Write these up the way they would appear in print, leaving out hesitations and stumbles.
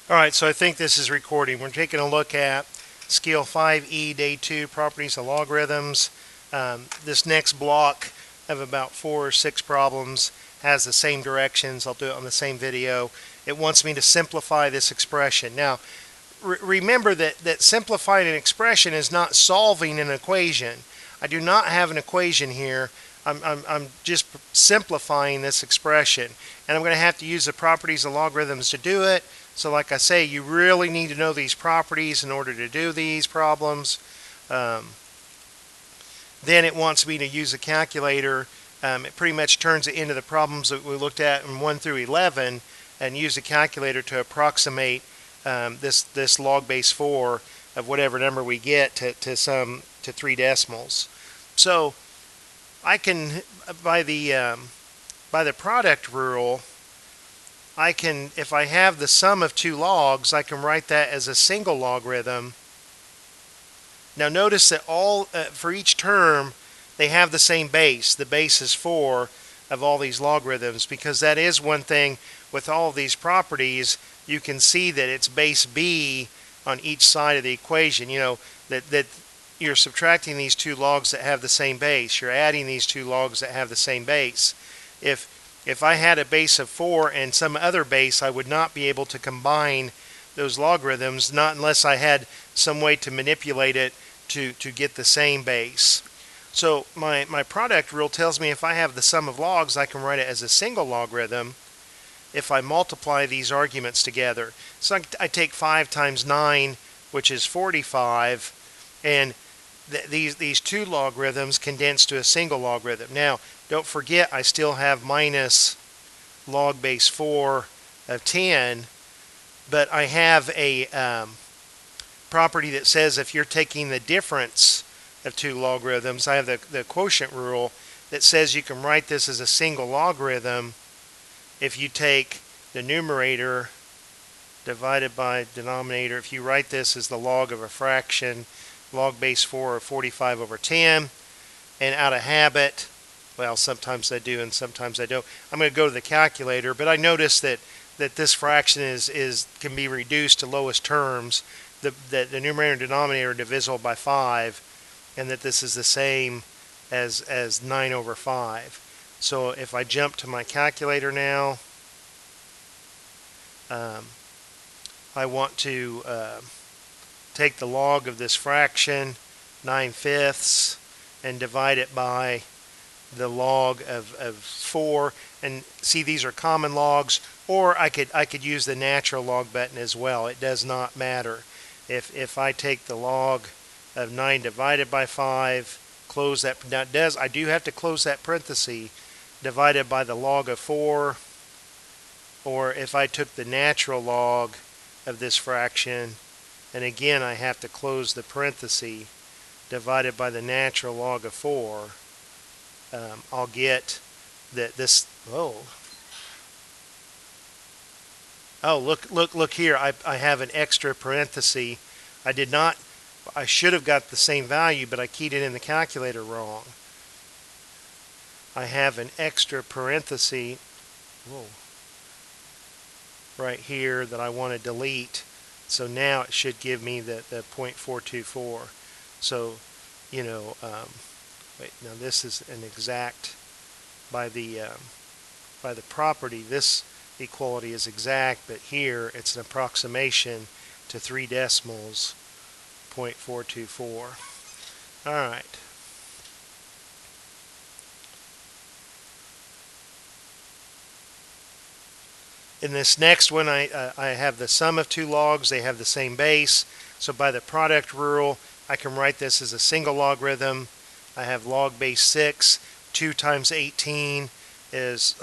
Alright, so I think this is recording. We're taking a look at Skill 5E, Day 2, Properties of Logarithms. This next block of about 4 or 6 problems has the same directions. I'll do it on the same video. It wants me to simplify this expression. Now, remember that simplifying an expression is not solving an equation. I do not have an equation here. I'm just simplifying this expression, and I'm going to have to use the properties of logarithms to do it. So like I say, you really need to know these properties in order to do these problems. Then it wants me to use a calculator. It pretty much turns it into the problems that we looked at in 1 through 11 and use a calculator to approximate this log base 4 of whatever number we get to 3 decimals. So I can, by the product rule, I can, if I have the sum of 2 logs, I can write that as a single logarithm. Now notice that for each term, they have the same base. The base is 4 of all these logarithms, because that is one thing with all of these properties. You can see that it's base b on each side of the equation. You know, that you're subtracting these 2 logs that have the same base. You're adding these 2 logs that have the same base. If I had a base of 4 and some other base, I would not be able to combine those logarithms, not unless I had some way to manipulate it to get the same base. So my product rule tells me if I have the sum of logs, I can write it as a single logarithm if I multiply these arguments together. So I take 5 times 9, which is 45, and these 2 logarithms condense to a single logarithm. Now, don't forget, I still have minus log base 4 of 10, but I have a property that says if you're taking the difference of 2 logarithms, I have the quotient rule that says you can write this as a single logarithm if you take the numerator divided by denominator. If you write this as the log of a fraction, log base 4 of 45 over 10, and out of habit, well, sometimes I do and sometimes I don't, I'm going to go to the calculator, but I notice that this fraction can be reduced to lowest terms, that the numerator and denominator are divisible by 5, and that this is the same as 9 over 5. So if I jump to my calculator now, I want to take the log of this fraction, 9/5, and divide it by the log of 4. And see, these are common logs, or I could use the natural log button as well. It does not matter. If I take the log of 9 divided by 5, close that. Now I do have to close that parenthesis, divided by the log of 4, or if I took the natural log of this fraction, and again I have to close the parenthesis, divided by the natural log of 4, I'll get that this, look here, I have an extra parenthesis. I should have got the same value, but I keyed it in the calculator wrong. I have an extra parenthesis right here that I want to delete. So now it should give me the 0.424. So, you know, wait, now this is an exact, by the property, this equality is exact, but here it's an approximation to 3 decimals, 0.424. All right. In this next one, I have the sum of 2 logs. They have the same base. So by the product rule, I can write this as a single logarithm. I have log base 6. 2 times 18 is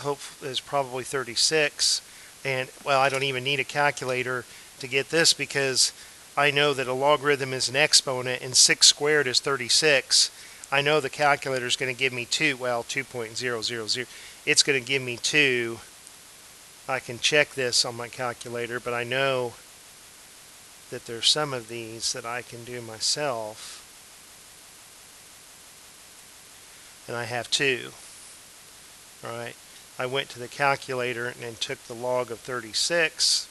probably 36. And, well, I don't even need a calculator to get this, because I know that a logarithm is an exponent, and 6 squared is 36. I know the calculator is going to give me 2.000. It's going to give me 2. I can check this on my calculator, but I know that there's some of these that I can do myself. And I have 2. All right. I went to the calculator and took the log of 36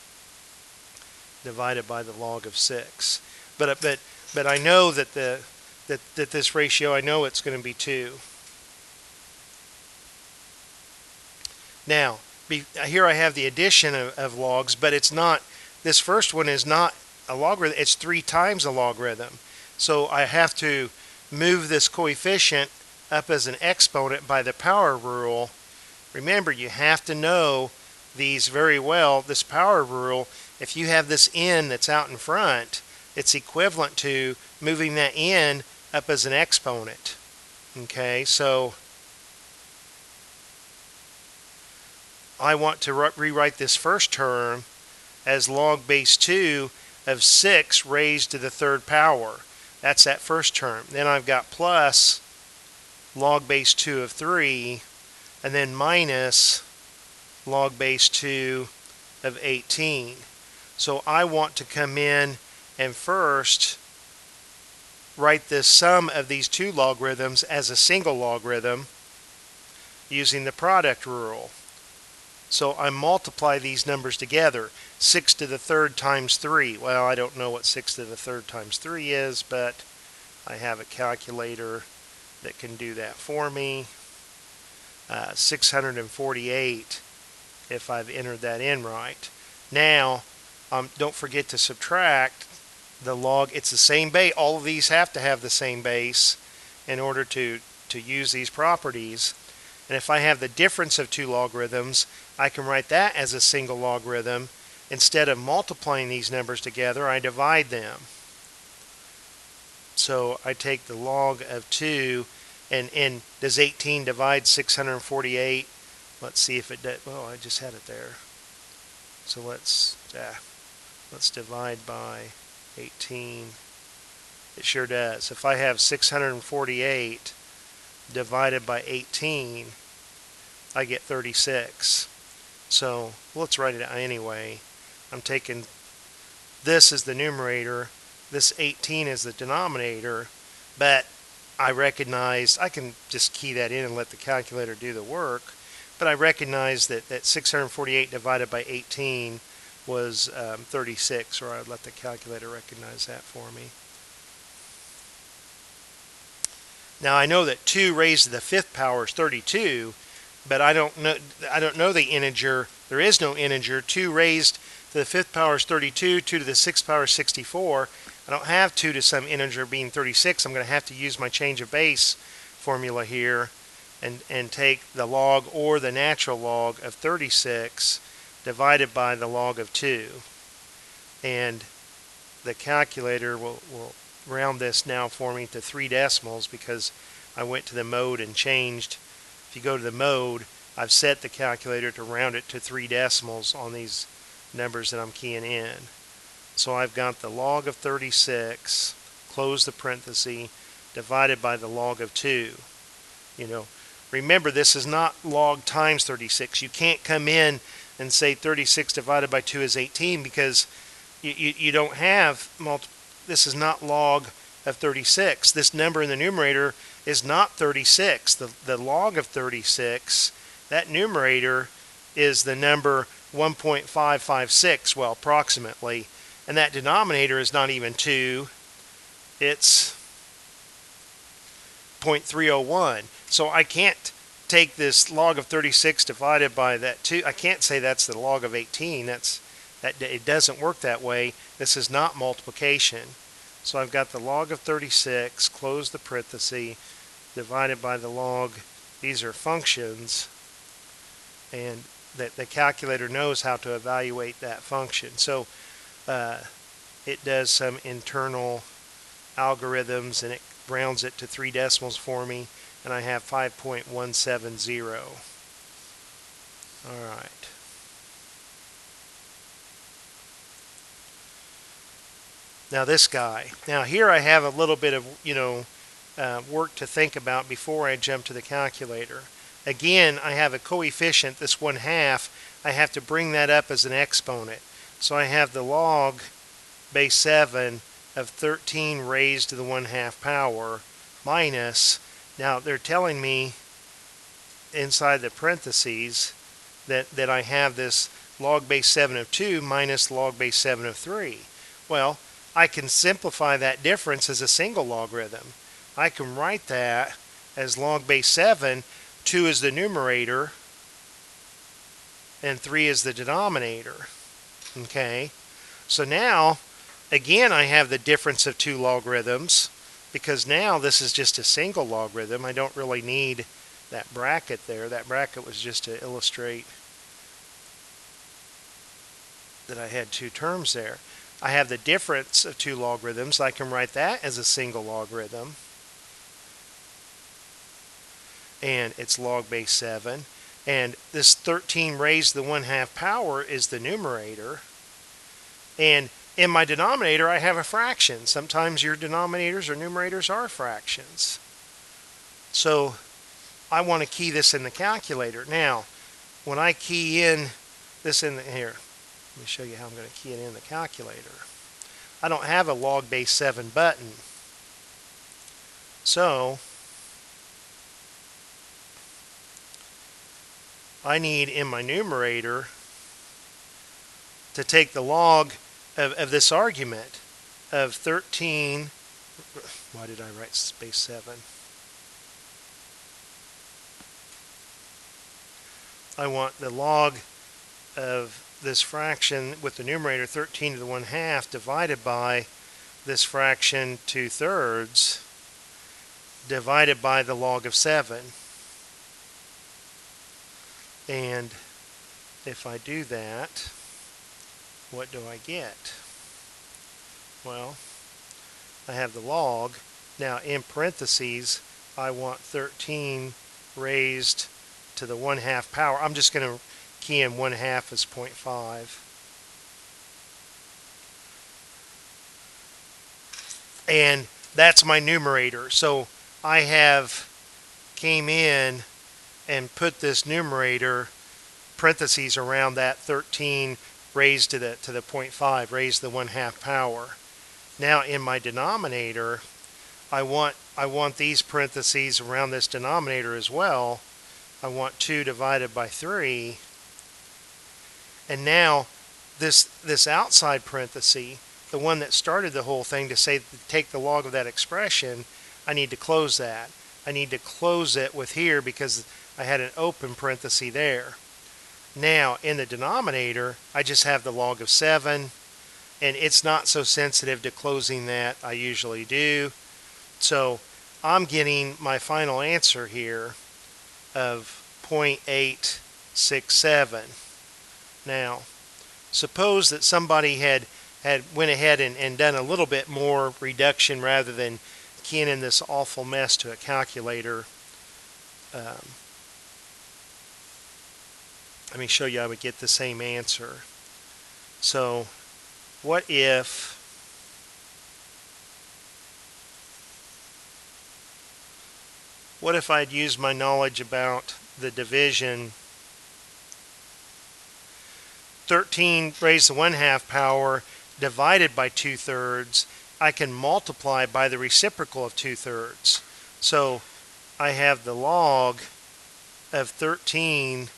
divided by the log of 6. But I know that that this ratio, I know it's going to be 2. Now, here I have the addition of logs, but it's not, this first one is not a logarithm, it's 3 times a logarithm. So I have to move this coefficient up as an exponent by the power rule. Remember, you have to know these very well. This power rule, if you have this n that's out in front, it's equivalent to moving that n up as an exponent. Okay, so I want to rewrite this first term as log base 2 of 6 raised to the 3rd power. That's that first term. Then I've got plus log base 2 of 3, and then minus log base 2 of 18. So I want to come in and first write this sum of these two logarithms as a single logarithm using the product rule. So I multiply these numbers together. 6 to the 3rd times 3. Well, I don't know what 6 to the 3rd times 3 is, but I have a calculator that can do that for me. 648 if I've entered that in right. Now, don't forget to subtract the log. It's the same base. All of these have to have the same base in order to use these properties. And if I have the difference of two logarithms, I can write that as a single logarithm. Instead of multiplying these numbers together, I divide them. So I take the log of 2, and does 18 divide 648? Let's see if it does. Oh, I just had it there. So let's divide by 18. It sure does. If I have 648 divided by 18, I get 36. So let's write it out anyway. I'm taking this as the numerator, this 18 is the denominator, but I recognize, I can just key that in and let the calculator do the work, but I recognize that 648 divided by 18 was 36, or I'd let the calculator recognize that for me. Now I know that 2 raised to the 5th power is 32, but I don't know the integer. There is no integer. 2 raised to the 5th power is 32. 2 to the 6th power is 64. I don't have 2 to some integer being 36. I'm going to have to use my change of base formula here and take the log or the natural log of 36 divided by the log of 2. And the calculator will round this now for me to 3 decimals because I went to the mode and changed. If you go to the mode, I've set the calculator to round it to 3 decimals on these numbers that I'm keying in. So I've got the log of 36, close the parenthesis, divided by the log of 2. You know, remember this is not log times 36. You can't come in and say 36 divided by 2 is 18 because you don't have this is not log of 36. This number in the numerator is not 36. The log of 36, that numerator is the number 1.556, well, approximately. And that denominator is not even 2. It's 0.301. So I can't take this log of 36 divided by that 2. I can't say that's the log of 18. It doesn't work that way. This is not multiplication. So I've got the log of 36, close the parenthesis, divided by the log. These are functions, and the calculator knows how to evaluate that function. So it does some internal algorithms, and it rounds it to 3 decimals for me, and I have 5.170. All right. Now this guy. Now here I have a little bit of, work to think about before I jump to the calculator. Again, I have a coefficient, this 1/2. I have to bring that up as an exponent. So I have the log base 7 of 13 raised to the 1/2 power minus, now they're telling me inside the parentheses that I have this log base 7 of 2 minus log base 7 of 3. Well, I can simplify that difference as a single logarithm. I can write that as log base 7, 2 is the numerator, and 3 is the denominator. Okay, so now, again, I have the difference of two logarithms, because now this is just a single logarithm. I don't really need that bracket there. That bracket was just to illustrate that I had two terms there. I have the difference of two logarithms. I can write that as a single logarithm. And it's log base 7. And this 13 raised to the 1/2 power is the numerator. And in my denominator, I have a fraction. Sometimes your denominators or numerators are fractions. So I want to key this in the calculator. Now, when I key in this in here, let me show you how I'm going to key it in the calculator. I don't have a log base 7 button. So I need in my numerator to take the log of this argument of 13. Why did I write base 7? I want the log of this fraction with the numerator 13 to the 1/2 divided by this fraction 2/3 divided by the log of 7. And if I do that, what do I get? Well, I have the log. Now in parentheses, I want 13 raised to the 1/2 power. I'm just going to key in 1/2 as 0.5. And that's my numerator. So I have came in and put this numerator parentheses around that 13 raised to the 0.5, raised to the 1/2 power. Now in my denominator, I want these parentheses around this denominator as well. I want 2 divided by 3. And now this outside parenthesis, the one that started the whole thing to say take the log of that expression, I need to close that. I need to close it with here because I had an open parenthesis there. Now in the denominator, I just have the log of 7, and it's not so sensitive to closing that. I usually do. So I'm getting my final answer here of 0.867. Now, suppose that somebody had went ahead and done a little bit more reduction rather than keying in this awful mess to a calculator. Let me show you how I would get the same answer. So, what if I'd used my knowledge about the division 13 raised to the 1/2 power divided by 2/3, I can multiply by the reciprocal of 2/3. So I have the log of 13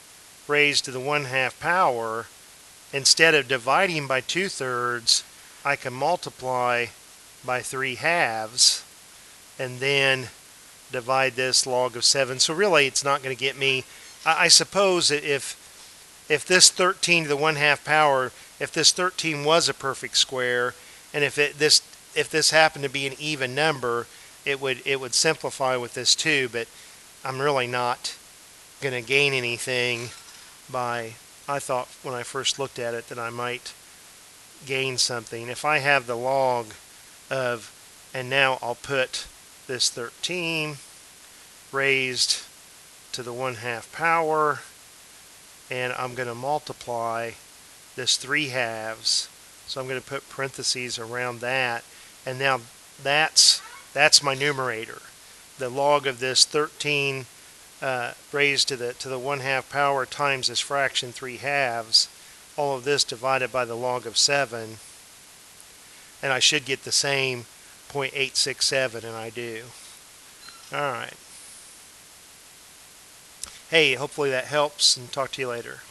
raised to the 1/2 power. Instead of dividing by 2/3, I can multiply by 3/2 and then divide this log of 7. So really it's not going to get me, I suppose if this 13 to the 1/2 power, if this 13 was a perfect square, and if this happened to be an even number, it would simplify with this too. But I'm really not going to gain anything by. I thought when I first looked at it that I might gain something if I have the log of, and now I'll put this 13 raised to the 1/2 power. And I'm going to multiply this 3/2. So I'm going to put parentheses around that. And now that's my numerator. The log of this 13 raised to the 1/2 power times this fraction 3/2. All of this divided by the log of 7. And I should get the same 0.867, and I do. Alright. Hey, hopefully that helps, and talk to you later.